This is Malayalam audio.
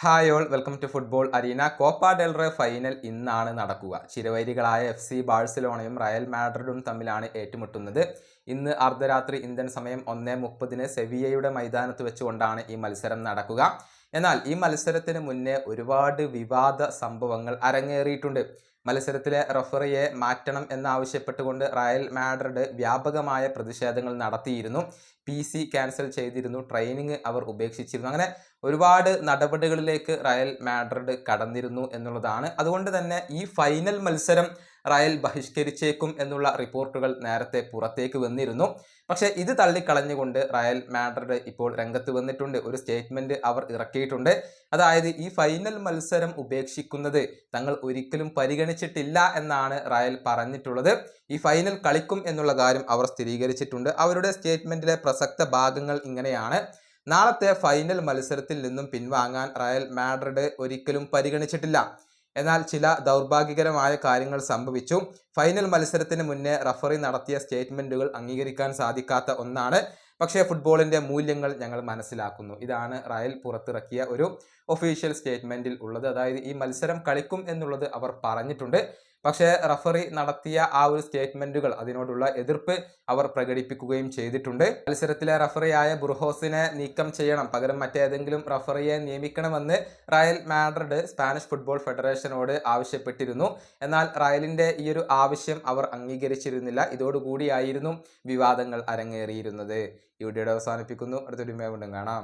Hi all welcome to football arena. Copa del Rey final ഇന്നാണ് നടക്കുക. ചിരവൈരികളായ FC ബാഴ്സലോണയും റയൽ മാഡ്രിഡും തമ്മിലാണ് ഏറ്റുമുട്ടുന്നത്. ഇന്ന് അർദ്ധരാത്രി ഇന്ത്യൻ സമയം 1:30 സെവിയയുടെ മൈതാനത്ത് വെച്ചുകൊണ്ടാണ് ഈ മത്സരം നടക്കുക. എന്നാൽ ഈ മത്സരത്തിന് മുന്നേ ഒരുപാട് വിവാദ സംഭവങ്ങൾ അരങ്ങേറിയിട്ടുണ്ട്. മത്സരത്തിലെ റഫറിയെ മാറ്റണം എന്നാവശ്യപ്പെട്ടുകൊണ്ട് റയൽ മാഡ്രിഡ് വ്യാപകമായ പ്രതിഷേധങ്ങൾ നടത്തിയിരുന്നു. PC ക്യാൻസൽ ചെയ്തിരുന്നു, ട്രെയിനിങ് അവർ ഉപേക്ഷിച്ചിരുന്നു. അങ്ങനെ ഒരുപാട് നടപടികളിലേക്ക് റയൽ മാഡ്രിഡ് കടന്നിരുന്നു എന്നുള്ളതാണ്. അതുകൊണ്ട് തന്നെ ഈ ഫൈനൽ മത്സരം റയൽ ബഹിഷ്കരിച്ചേക്കും എന്നുള്ള റിപ്പോർട്ടുകൾ നേരത്തെ പുറത്തേക്ക് വന്നിരുന്നു. പക്ഷേ ഇത് തള്ളിക്കളഞ്ഞുകൊണ്ട് റയൽ മാഡ്രിഡ് ഇപ്പോൾ രംഗത്ത് വന്നിട്ടുണ്ട്. ഒരു സ്റ്റേറ്റ്മെന്റ് അവർ ഇറക്കിയിട്ടുണ്ട്. അതായത് ഈ ഫൈനൽ മത്സരം ഉപേക്ഷിക്കുന്നത് തങ്ങൾ ഒരിക്കലും പരിഗണിച്ചിട്ടില്ല എന്നാണ് റയൽ പറഞ്ഞിട്ടുള്ളത്. ഈ ഫൈനൽ കളിക്കും എന്നുള്ള കാര്യം അവർ സ്ഥിരീകരിച്ചിട്ടുണ്ട്. അവരുടെ സ്റ്റേറ്റ്മെന്റിലെ പ്രസക്ത ഭാഗങ്ങൾ ഇങ്ങനെയാണ്: നാളത്തെ ഫൈനൽ മത്സരത്തിൽ നിന്നും പിൻവാങ്ങാൻ റയൽ മാഡ്രിഡ് ഒരിക്കലും പരിഗണിച്ചിട്ടില്ല. എന്നാൽ ചില ദൗർഭാഗ്യകരമായ കാര്യങ്ങൾ സംഭവിച്ചു. ഫൈനൽ മത്സരത്തിന് മുന്നേ റഫറി നടത്തിയ സ്റ്റേറ്റ്മെന്റുകൾ അംഗീകരിക്കാൻ സാധിക്കാത്ത ഒന്നാണ്. പക്ഷേ ഫുട്ബോളിന്റെ മൂല്യങ്ങൾ ഞങ്ങൾ മനസ്സിലാക്കുന്നു. ഇതാണ് റയൽ പുറത്തിറക്കിയ ഒരു ഒഫീഷ്യൽ സ്റ്റേറ്റ്മെന്റിൽ ഉള്ളത്. അതായത് ഈ മത്സരം കളിക്കും എന്നുള്ളത് അവർ പറഞ്ഞിട്ടുണ്ട്. പക്ഷേ റഫറി നടത്തിയ ആ ഒരു സ്റ്റേറ്റ്മെന്റുകൾ, അതിനോടുള്ള എതിർപ്പ് അവർ പ്രകടിപ്പിക്കുകയും ചെയ്തിട്ടുണ്ട്. മത്സരത്തിലെ റഫറിയായ ബുർഹോസിനെ നീക്കം ചെയ്യണം, പകരം മറ്റേതെങ്കിലും റഫറിയെ നിയമിക്കണമെന്ന് റയൽ മാഡ്രിഡ് സ്പാനിഷ് ഫുട്ബോൾ ഫെഡറേഷനോട് ആവശ്യപ്പെട്ടിരുന്നു. എന്നാൽ റയലിന്റെ ഈ ഒരു ആവശ്യം അവർ അംഗീകരിച്ചിരുന്നില്ല. ഇതോടുകൂടിയായിരുന്നു വിവാദങ്ങൾ അരങ്ങേറിയിരുന്നത്. ഈ വീഡിയോയുടെ അവസാനിപ്പിക്കുന്നു. അടുത്തൊരു വീണ്ടും കാണാം.